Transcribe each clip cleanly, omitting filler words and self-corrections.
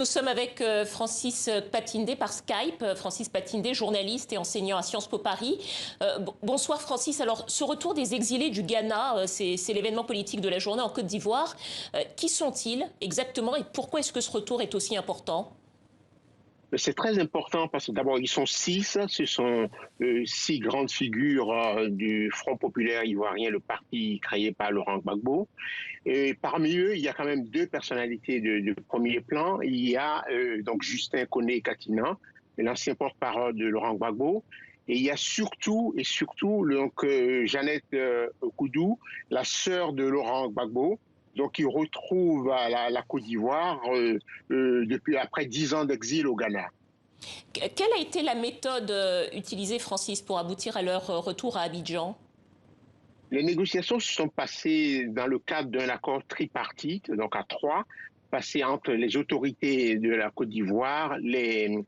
Nous sommes avec Francis Patindé par Skype. Francis Patindé, journaliste et enseignant à Sciences Po Paris. Bonsoir Francis. Alors, ce retour des exilés du Ghana, c'est l'événement politique de la journée en Côte d'Ivoire. Qui sont-ils exactement et pourquoi est-ce que ce retour est aussi important ? C'est très important parce que d'abord, ils sont six. Ce sont six grandes figures du Front populaire ivoirien, le parti créé par Laurent Gbagbo. Et parmi eux, il y a quand même deux personnalités de premier plan. Il y a donc Justin Koné-Katina, l'ancien porte-parole de Laurent Gbagbo. Et il y a surtout donc, Jeannette Koudou, la sœur de Laurent Gbagbo. Donc, il retrouve la Côte d'Ivoire depuis après 10 ans d'exil au Ghana. Quelle a été la méthode utilisée, Francis, pour aboutir à leur retour à Abidjan ? Les négociations se sont passées dans le cadre d'un accord tripartite, donc à trois, passé entre les autorités de la Côte d'Ivoire, les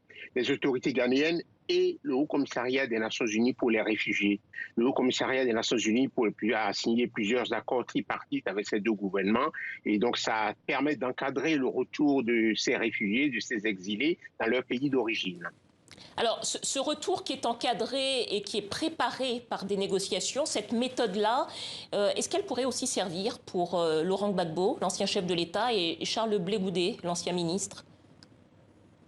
autorités ghanéennes et le Haut Commissariat des Nations Unies pour les réfugiés. Le Haut Commissariat des Nations Unies a signé plusieurs accords tripartites avec ces deux gouvernements et donc ça permet d'encadrer le retour de ces réfugiés, de ces exilés dans leur pays d'origine. Alors, ce retour qui est encadré et qui est préparé par des négociations, cette méthode-là, est-ce qu'elle pourrait aussi servir pour Laurent Gbagbo, l'ancien chef de l'État, et Charles Blé Goudé, l'ancien ministre ?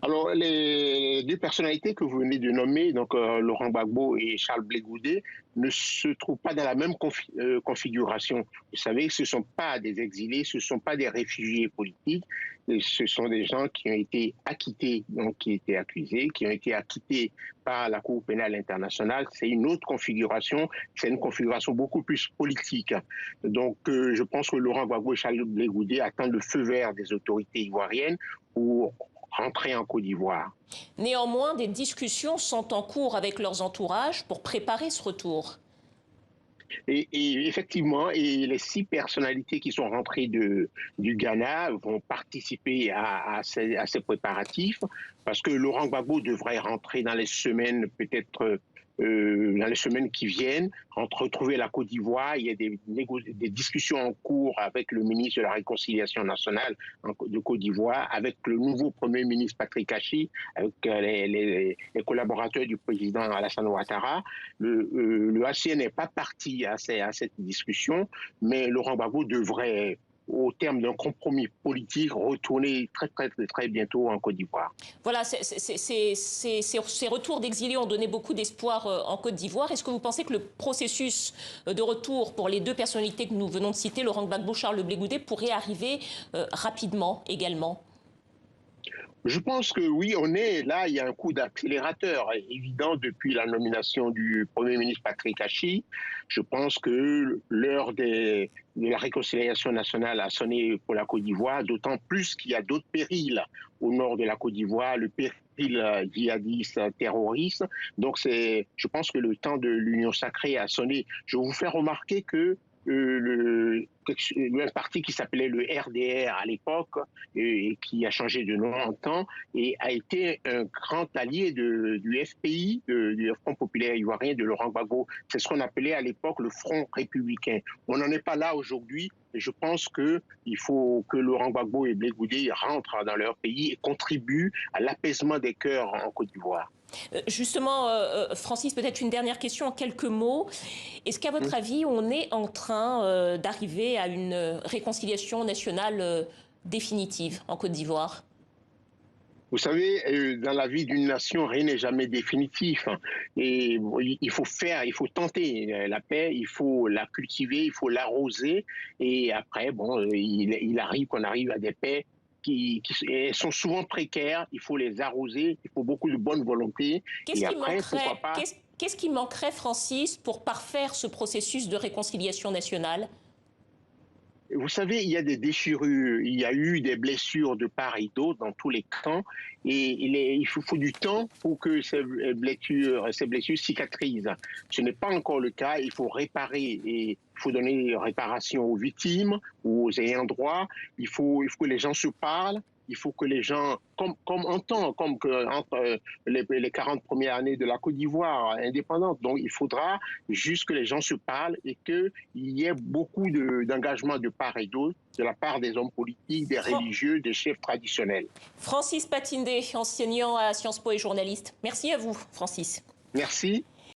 Alors, les deux personnalités que vous venez de nommer, donc Laurent Gbagbo et Charles Blé Goudé, ne se trouvent pas dans la même configuration. Vous savez, ce ne sont pas des exilés, ce ne sont pas des réfugiés politiques, ce sont des gens qui ont été acquittés, donc qui étaient accusés, qui ont été acquittés par la Cour pénale internationale. C'est une autre configuration, c'est une configuration beaucoup plus politique. Donc, je pense que Laurent Gbagbo et Charles Blé Goudé attendent le feu vert des autorités ivoiriennes pour rentrer en Côte d'Ivoire. Néanmoins, des discussions sont en cours avec leurs entourages pour préparer ce retour. Et effectivement, et les six personnalités qui sont rentrées du Ghana vont participer à ces préparatifs parce que Laurent Gbagbo devrait rentrer dans les semaines, peut-être dans les semaines qui viennent, retrouver la Côte d'Ivoire. Il y a des discussions en cours avec le ministre de la Réconciliation nationale de Côte d'Ivoire, avec le nouveau Premier ministre Patrick Achi, avec les collaborateurs du président Alassane Ouattara. Le HCN n'est pas parti à cette discussion, mais Laurent Gbagbo devrait, au terme d'un compromis politique, retourner très bientôt en Côte d'Ivoire. Voilà, ces retours d'exilés ont donné beaucoup d'espoir en Côte d'Ivoire. Est-ce que vous pensez que le processus de retour pour les deux personnalités que nous venons de citer, Laurent Gbagbo, Charles Blé Goudé, pourrait arriver rapidement également ? Je pense que oui, il y a un coup d'accélérateur évident depuis la nomination du Premier ministre Patrick Achi. Je pense que l'heure de la réconciliation nationale a sonné pour la Côte d'Ivoire, d'autant plus qu'il y a d'autres périls au nord de la Côte d'Ivoire, le péril djihadiste terroriste. Donc je pense que le temps de l'union sacrée a sonné. Je vais vous faire remarquer que un parti qui s'appelait le RDR à l'époque et qui a changé de nom en temps et a été un grand allié du FPI, du Front populaire ivoirien de Laurent Gbagbo. C'est ce qu'on appelait à l'époque le Front républicain. On n'en est pas là aujourd'hui et je pense qu'il faut que Laurent Gbagbo et Blé Goudé rentrent dans leur pays et contribuent à l'apaisement des cœurs en Côte d'Ivoire. Justement, Francis, peut-être une dernière question en quelques mots. Est-ce qu'à votre avis, on est en train d'arriver à une réconciliation nationale définitive en Côte d'Ivoire ? Vous savez, dans la vie d'une nation, rien n'est jamais définitif. Et il faut tenter la paix, il faut la cultiver, il faut l'arroser. Et après, il arrive qu'on arrive à des paix qui sont souvent précaires, il faut les arroser, il faut beaucoup de bonne volonté. Qu'est-ce qui manquerait, Francis, pour parfaire ce processus de réconciliation nationale ? Vous savez, il y a des déchirures, il y a eu des blessures de part et d'autre dans tous les camps et il faut du temps pour que ces blessures cicatrisent. Ce n'est pas encore le cas, il faut réparer et il faut donner réparation aux victimes ou aux ayants droit. Il faut que les gens se parlent il faut que les gens, comme en temps, comme que, entre les 40 premières années de la Côte d'Ivoire indépendante, donc il faudra juste que les gens se parlent et qu'il y ait beaucoup d'engagement de part et d'autre, de la part des hommes politiques, des religieux, des chefs traditionnels. Francis Patindé, enseignant à Sciences Po et journaliste. Merci à vous, Francis. Merci.